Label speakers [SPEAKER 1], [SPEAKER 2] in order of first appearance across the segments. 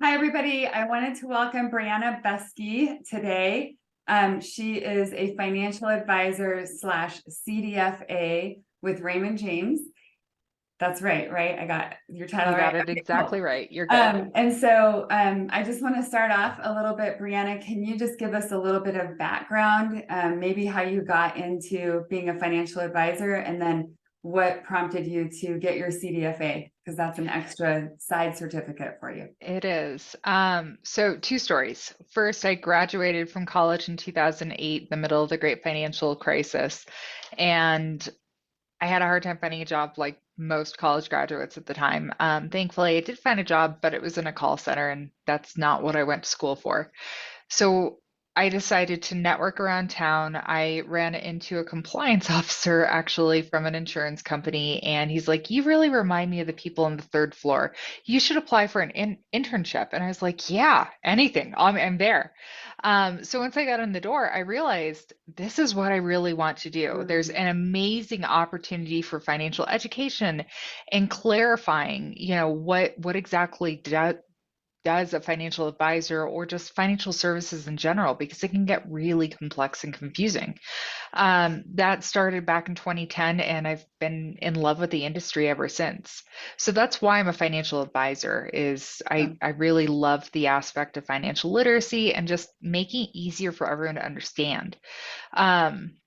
[SPEAKER 1] Hi, everybody. I wanted to welcome Brianna Beski today. She is a financial advisor slash CDFA with Raymond James. That's right, right? I got your title
[SPEAKER 2] You got
[SPEAKER 1] right.
[SPEAKER 2] it
[SPEAKER 1] Okay, cool.
[SPEAKER 2] exactly right. You're good.
[SPEAKER 1] I just want to start off a little bit. Brianna, can you just give us a little bit of background, maybe how you got into being a financial advisor, and then what prompted you to get your CDFA? Because that's an extra side certificate for you.
[SPEAKER 2] It is. So two stories. First, I graduated from college in 2008, the middle of the great financial crisis, and I had a hard time finding a job like most college graduates at the time. Thankfully, I did find a job, but it was in a call center, and that's not what I went to school for. So I decided to network around town. I ran into a compliance officer actually from an insurance company, and he's like, "You really remind me of the people on the third floor. You should apply for an internship." And I was like, "Yeah, anything. I'm there." So once I got in the door, I realized this is what I really want to do. There's
[SPEAKER 1] Mm,
[SPEAKER 2] an amazing opportunity for financial education and clarifying, what exactly does a financial advisor or just financial services in general, because it can get really complex and confusing. That started back in 2010, and I've been in love with the industry ever since. So that's why I'm a financial advisor, is
[SPEAKER 1] yeah.
[SPEAKER 2] I really love the aspect of financial literacy and just making it easier for everyone to understand. Um,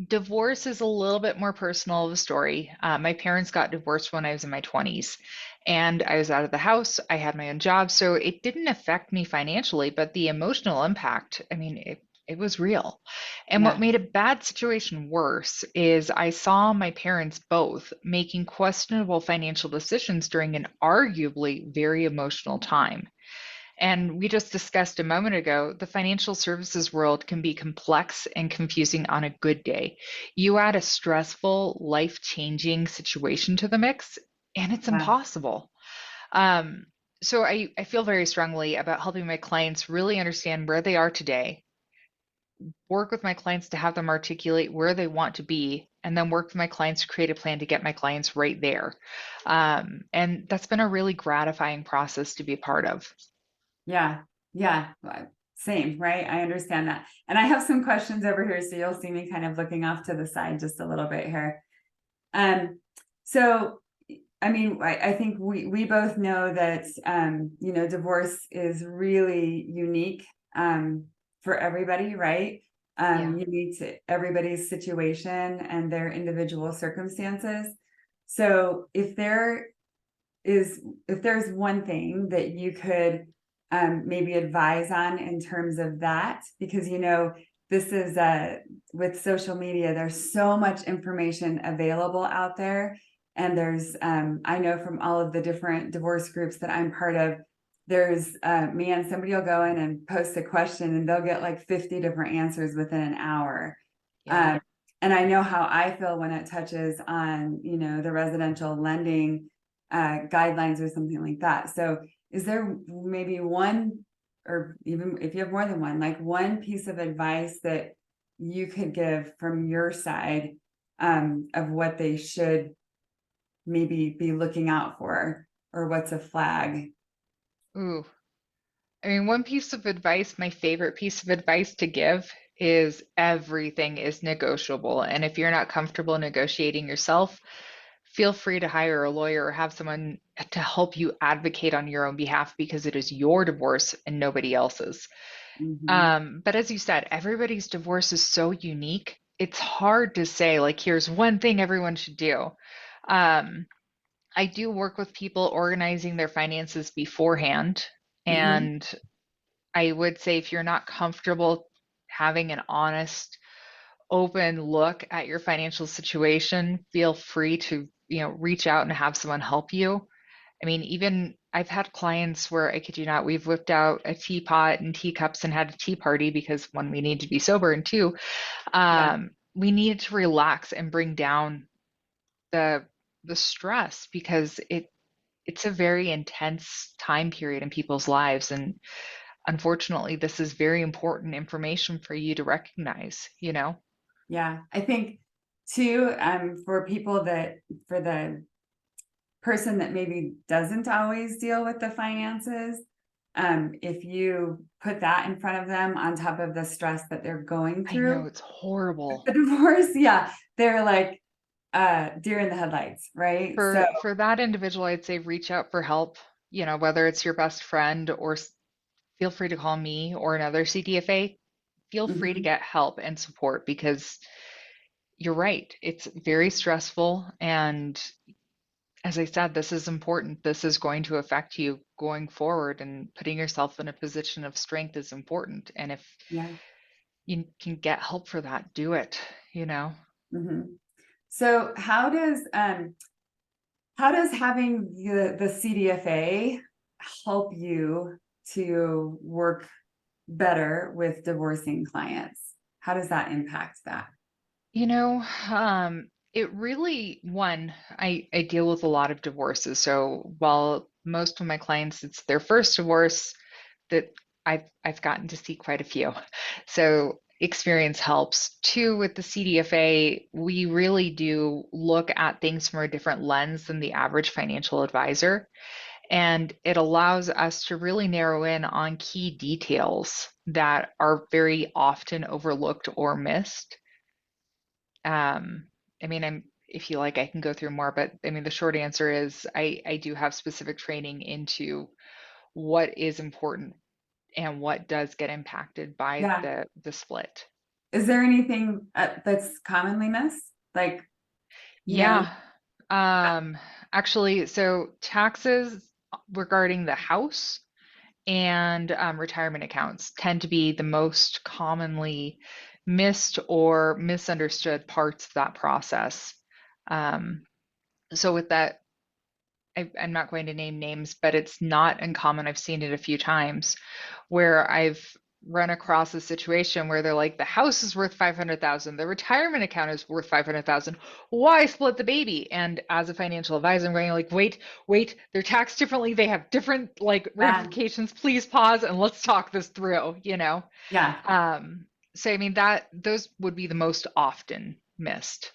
[SPEAKER 2] Divorce is a little bit more personal of a story. My parents got divorced when I was in my 20s, and I was out of the house. I had my own job, so it didn't affect me financially, but the emotional impact, I mean, it was real. And what
[SPEAKER 1] Yeah.
[SPEAKER 2] made a bad situation worse is I saw my parents both making questionable financial decisions during an arguably very emotional time. And we just discussed a moment ago, the financial services world can be complex and confusing on a good day. You add a stressful, life changing situation to the mix, and it's
[SPEAKER 1] Yeah.
[SPEAKER 2] impossible. Um, so I feel very strongly about helping my clients really understand where they are today, work with my clients to have them articulate where they want to be, and then work with my clients to create a plan to get my clients right there. And that's been a really gratifying process to be a part of.
[SPEAKER 1] Yeah. Yeah. Same, right? I understand that. And I have some questions over here, so you'll see me kind of looking off to the side just a little bit here. Um, so I mean, I think we both know that divorce is really unique for everybody, right?
[SPEAKER 2] Yeah.
[SPEAKER 1] Unique to everybody's situation and their individual circumstances. So if there's one thing that you could maybe advise on in terms of that, because this is with social media, there's so much information available out there. And there's I know from all of the different divorce groups that I'm part of, there's somebody will go in and post a question and they'll get like 50 different answers within an hour.
[SPEAKER 2] Yeah.
[SPEAKER 1] um, and I know how I feel when it touches on the residential lending guidelines or something like that. So is there maybe one, or even if you have more than one, like one piece of advice that you could give from your side of what they should maybe be looking out for, or what's a flag?
[SPEAKER 2] Ooh. I mean, one piece of advice, my favorite piece of advice to give is everything is negotiable. And if you're not comfortable negotiating yourself, feel free to hire a lawyer or have someone to help you advocate on your own behalf, because it is your divorce and nobody else's.
[SPEAKER 1] Mm-hmm.
[SPEAKER 2] But as you said, everybody's divorce is so unique. It's hard to say, like, here's one thing everyone should do. Um, I do work with people organizing their finances beforehand.
[SPEAKER 1] Mm-hmm.
[SPEAKER 2] And I would say if you're not comfortable having an honest, open look at your financial situation, feel free to, reach out and have someone help you. I mean, even I've had clients where, I kid you not, we've whipped out a teapot and teacups and had a tea party because one, we need to be sober, and two,
[SPEAKER 1] Yeah.
[SPEAKER 2] we needed to relax and bring down the the stress, because it's a very intense time period in people's lives, and unfortunately, this is very important information for you to recognize.
[SPEAKER 1] Yeah. I think too, for people for the person that maybe doesn't always deal with the finances, if you put that in front of them on top of the stress that they're going
[SPEAKER 2] I know,
[SPEAKER 1] through,
[SPEAKER 2] it's horrible.
[SPEAKER 1] the divorce, yeah, they're like deer in the headlights, right? So,
[SPEAKER 2] For that individual, I'd say reach out for help, whether it's your best friend or feel free to call me or another CDFA. Feel free to
[SPEAKER 1] mhm,
[SPEAKER 2] get help and support because you're right. It's very stressful. And as I said, this is important. This is going to affect you going forward, and putting yourself in a position of strength is important. And if
[SPEAKER 1] yeah.
[SPEAKER 2] you can get help for that, do it,
[SPEAKER 1] Mhm. So how does having the CDFA help you to work better with divorcing clients? How does that impact that?
[SPEAKER 2] You know, it really, one, I deal with a lot of divorces. So while most of my clients, it's their first divorce, that I've gotten to see quite a few. So experience helps. Two, with the CDFA, we really do look at things from a different lens than the average financial advisor. And it allows us to really narrow in on key details that are very often overlooked or missed. Um, I mean, if you like, I can go through more, but I mean, the short answer is I do have specific training into what is important and what does get impacted by
[SPEAKER 1] Yeah.
[SPEAKER 2] the split.
[SPEAKER 1] Is there anything that's commonly missed? Like, you know,
[SPEAKER 2] Yeah. Um, Actually, so taxes regarding the house and retirement accounts tend to be the most commonly missed or misunderstood parts of that process. Um, so with that, I'm not going to name names, but it's not uncommon. I've seen it a few times where I've run across a situation where they're like, the house is worth 500,000, the retirement account is worth 500,000. Why split the baby? And as a financial advisor, I'm going like, wait, they're taxed differently. They have different like
[SPEAKER 1] yeah,
[SPEAKER 2] ramifications. Please pause and let's talk this through.
[SPEAKER 1] yeah,
[SPEAKER 2] Um, so I mean that those would be the most often missed.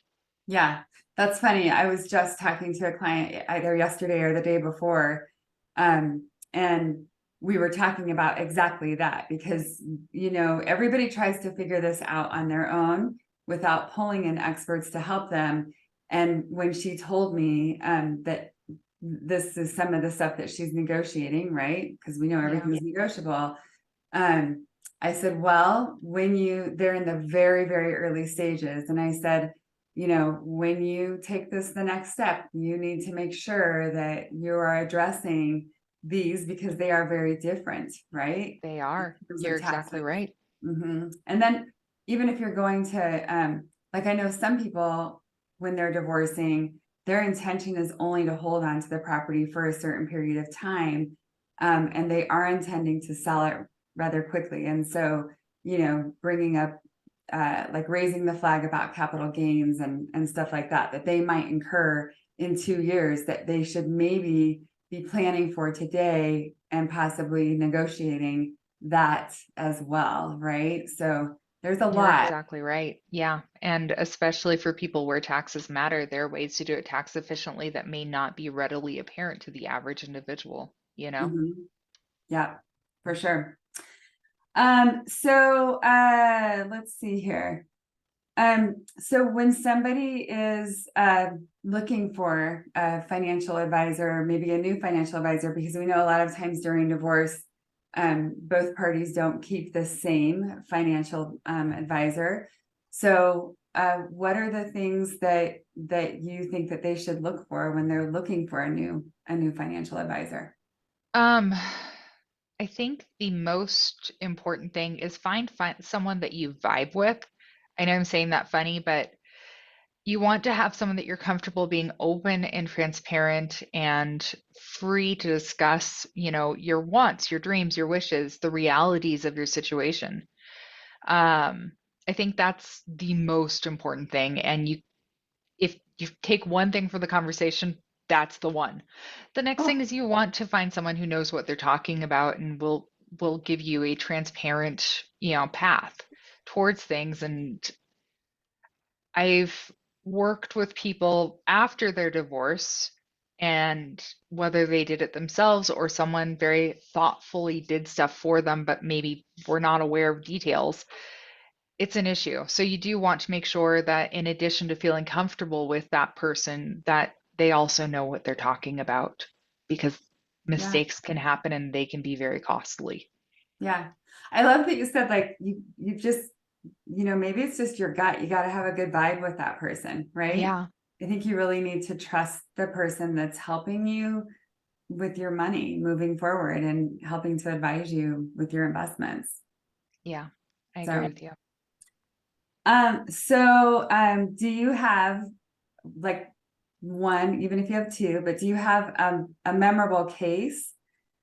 [SPEAKER 1] yeah. That's funny. I was just talking to a client either yesterday or the day before, and we were talking about exactly that because everybody tries to figure this out on their own without pulling in experts to help them. And when she told me that this is some of the stuff that she's negotiating, right? Because we know
[SPEAKER 2] Yeah,
[SPEAKER 1] everything's negotiable. Um, I said, well, they're in the very, very early stages. And I said, when you take this the next step, you need to make sure that you are addressing these because they are very different, right?
[SPEAKER 2] they
[SPEAKER 1] In
[SPEAKER 2] are.
[SPEAKER 1] terms
[SPEAKER 2] You're
[SPEAKER 1] of
[SPEAKER 2] exactly
[SPEAKER 1] taxes.
[SPEAKER 2] right.
[SPEAKER 1] And then even if you're going to, like I know some people, when they're divorcing, their intention is only to hold on to the property for a certain period of time. And they are intending to sell it rather quickly. And so, bringing up like raising the flag about capital gains and stuff like that, that they might incur in 2 years that they should maybe be planning for today and possibly negotiating that as well, right? So there's a
[SPEAKER 2] You're
[SPEAKER 1] lot.
[SPEAKER 2] exactly right. Yeah. And especially for people where taxes matter, there are ways to do it tax efficiently that may not be readily apparent to the average individual.
[SPEAKER 1] Mhm. Yeah, for sure. So let's see here. So when somebody is looking for a financial advisor, maybe a new financial advisor, because we know a lot of times during divorce, both parties don't keep the same financial advisor. So, what are the things that you think that they should look for when they're looking for a new financial advisor?
[SPEAKER 2] Um, I think the most important thing is find someone that you vibe with. I know I'm saying that funny, but you want to have someone that you're comfortable being open and transparent and free to discuss, your wants, your dreams, your wishes, the realities of your situation. Um, I think that's the most important thing. And if you take one thing from the conversation, that's the one. The next thing
[SPEAKER 1] Oh,
[SPEAKER 2] is you want to find someone who knows what they're talking about and will give you a transparent, path towards things. And I've worked with people after their divorce And whether they did it themselves or someone very thoughtfully did stuff for them, but maybe were not aware of details, it's an issue. So you do want to make sure that in addition to feeling comfortable with that person, that they also know what they're talking about, because
[SPEAKER 1] Yeah.
[SPEAKER 2] mistakes can happen and they can be very costly.
[SPEAKER 1] Yeah. I love that you said like you just, maybe it's just your gut. You got to have a good vibe with that person, right?
[SPEAKER 2] Yeah,
[SPEAKER 1] I think you really need to trust the person that's helping you with your money moving forward and helping to advise you with your investments.
[SPEAKER 2] yeah, I agree
[SPEAKER 1] So,
[SPEAKER 2] with you.
[SPEAKER 1] do you have like one, even if you have two, but do you have a memorable case?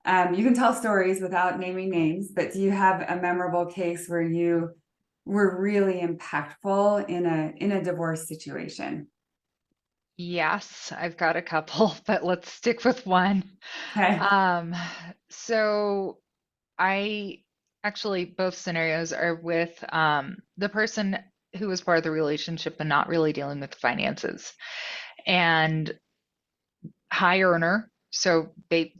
[SPEAKER 1] You can tell stories without naming names, but do you have a memorable case where you were really impactful in a divorce situation?
[SPEAKER 2] Yes, I've got a couple, but let's stick with one.
[SPEAKER 1] Okay.
[SPEAKER 2] Um, so I actually, both scenarios are with the person who was part of the relationship and not really dealing with the finances, and high earner. So they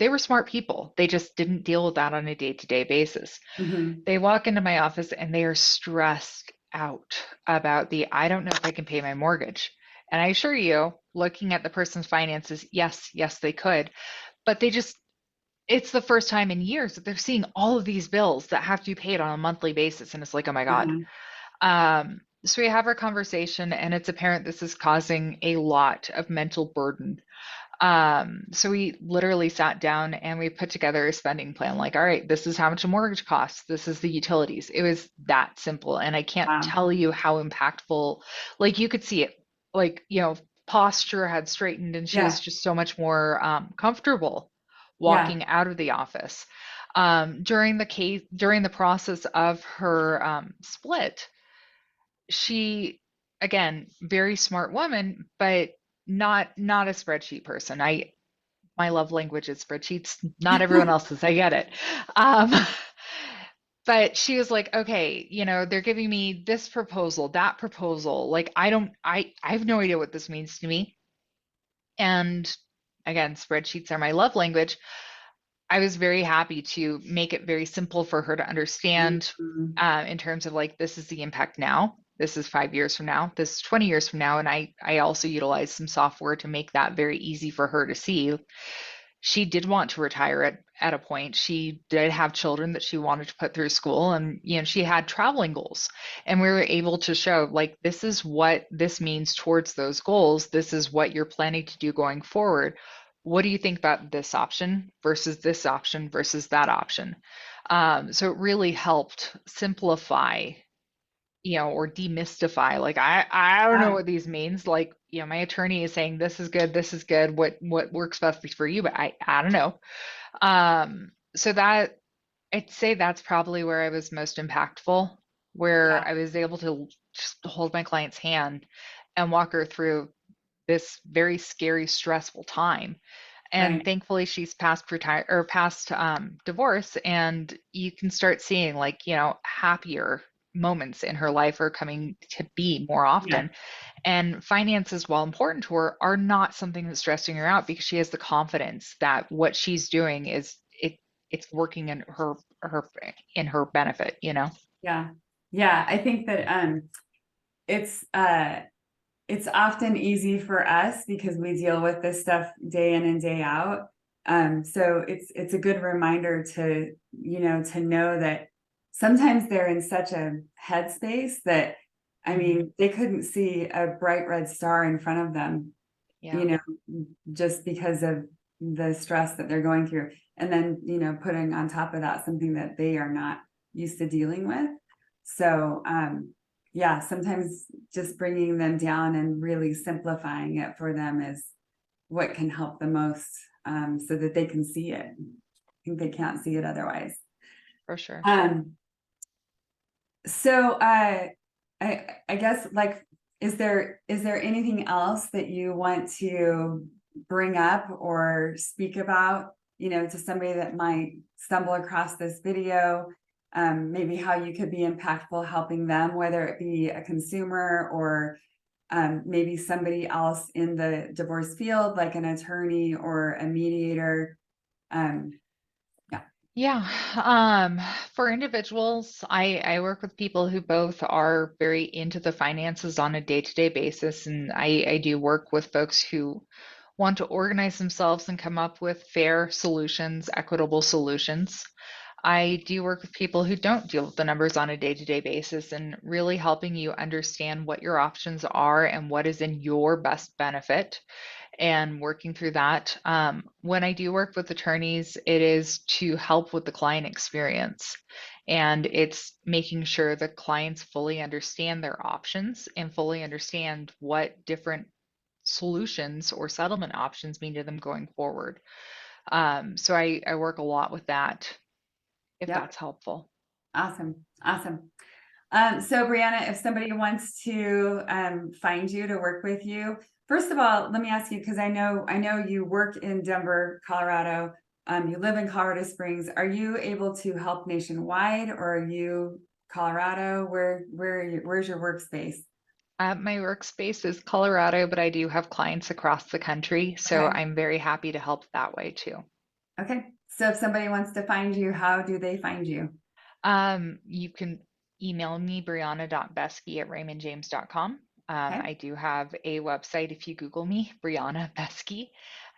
[SPEAKER 2] were smart people. They just didn't deal with that on a day-to-day basis.
[SPEAKER 1] Hmm.
[SPEAKER 2] They walk into my office and they are stressed out about the I don't know if I can pay my mortgage. And I assure you, looking at the person's finances, yes, yes, they could, but it's the first time in years that they're seeing all of these bills that have to be paid on a monthly basis. And it's like, oh my God.
[SPEAKER 1] Uh-huh.
[SPEAKER 2] So we have our conversation, and it's apparent this is causing a lot of mental burden. So we literally sat down and we put together a spending plan. Like, all right, this is how much a mortgage costs. This is the utilities. It was that simple. And I can't
[SPEAKER 1] Wow.
[SPEAKER 2] tell you how impactful, like you could see it, like, posture had straightened and she was
[SPEAKER 1] Yeah.
[SPEAKER 2] just so much more comfortable
[SPEAKER 1] Yeah.
[SPEAKER 2] walking out of the office. During the process of her split, she, again, very smart woman, but not a spreadsheet person. My love language is spreadsheets. Not everyone else's. I get it. Um, but she was like, okay, they're giving me this proposal, that proposal. Like, I have no idea what this means to me. And again, spreadsheets are my love language. I was very happy to make it very simple for her to understand,
[SPEAKER 1] Mhm.
[SPEAKER 2] in terms of like, this is the impact now. This is 5 years from now. This is 20 years from now. And I also utilized some software to make that very easy for her to see. She did want to retire at a point. She did have children that she wanted to put through school, and she had traveling goals. And we were able to show, like, this is what this means towards those goals. This is what you're planning to do going forward. What do you think about this option versus that option? So it really helped simplify, or demystify. Like, I don't know
[SPEAKER 1] Yeah.
[SPEAKER 2] what these means. Like, my attorney is saying this is good. What works best for you, but I don't know. So that, I'd say that's probably where I was most impactful, where I was able to just hold my client's hand and walk her through this very scary, stressful time. And
[SPEAKER 1] Right.
[SPEAKER 2] thankfully, she's past divorce, and you can start seeing, like, happier moments in her life are coming to be more
[SPEAKER 1] Yeah.
[SPEAKER 2] often. And finances, while important to her, are not something that's stressing her out, because she has the confidence that what she's doing it's working her in her benefit,
[SPEAKER 1] Yeah. Yeah. I think that it's uh it's often easy for us because we deal with this stuff day in and day out. So it's a good reminder to, to know that sometimes they're in such a headspace that, I
[SPEAKER 2] Hmm.
[SPEAKER 1] mean, they couldn't see a bright red star in front of them, you
[SPEAKER 2] Yeah,
[SPEAKER 1] know, just because of the stress that they're going through. And then, putting on top of that something that they are not used to dealing with. So, yeah, sometimes just bringing them down and really simplifying it for them is what can help the most, so that they can see it. I think they can't see it otherwise.
[SPEAKER 2] for sure.
[SPEAKER 1] Um, so I guess like, is there anything else that you want to bring up or speak about, to somebody that might stumble across this video? Maybe how you could be impactful helping them, whether it be a consumer or maybe somebody else in the divorce field, like an attorney or a mediator. Um, yeah.
[SPEAKER 2] Yeah. For individuals, I work with people who both are very into the finances on a day-to-day basis, and I do work with folks who want to organize themselves and come up with fair solutions, equitable solutions. I do work with people who don't deal with the numbers on a day-to-day basis and really helping you understand what your options are and what is in your best benefit and working through that. When I do work with attorneys, it is to help with the client experience. And it's making sure the clients fully understand their options and fully understand what different solutions or settlement options mean to them going forward. So I work a lot with that, if
[SPEAKER 1] Yep.
[SPEAKER 2] that's helpful.
[SPEAKER 1] Awesome. Awesome. So Brianna, if somebody wants to find you to work with you, first of all, let me ask you, because I know you work in Denver, Colorado. You live in Colorado Springs. Are you able to help nationwide, or are you Colorado? Where's your workspace?
[SPEAKER 2] My workspace is Colorado, but I do have clients across the country, so
[SPEAKER 1] Okay.
[SPEAKER 2] I'm very happy to help that way too.
[SPEAKER 1] Okay. So if somebody wants to find you, how do they find you?
[SPEAKER 2] You can email me, brianna.beski@raymondjames.com.
[SPEAKER 1] Okay.
[SPEAKER 2] I do have a website. If you Google me, Brianna Beski,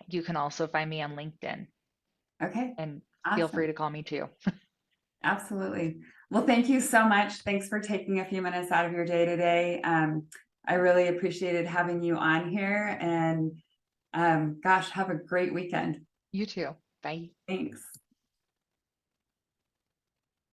[SPEAKER 2] you can also find me on LinkedIn
[SPEAKER 1] Okay.
[SPEAKER 2] and feel free
[SPEAKER 1] Awesome.
[SPEAKER 2] to call me too.
[SPEAKER 1] Absolutely. Well, thank you so much. Thanks for taking a few minutes out of your day today. I really appreciated having you on here, and gosh, have a great weekend.
[SPEAKER 2] You too. Bye.
[SPEAKER 1] Thanks.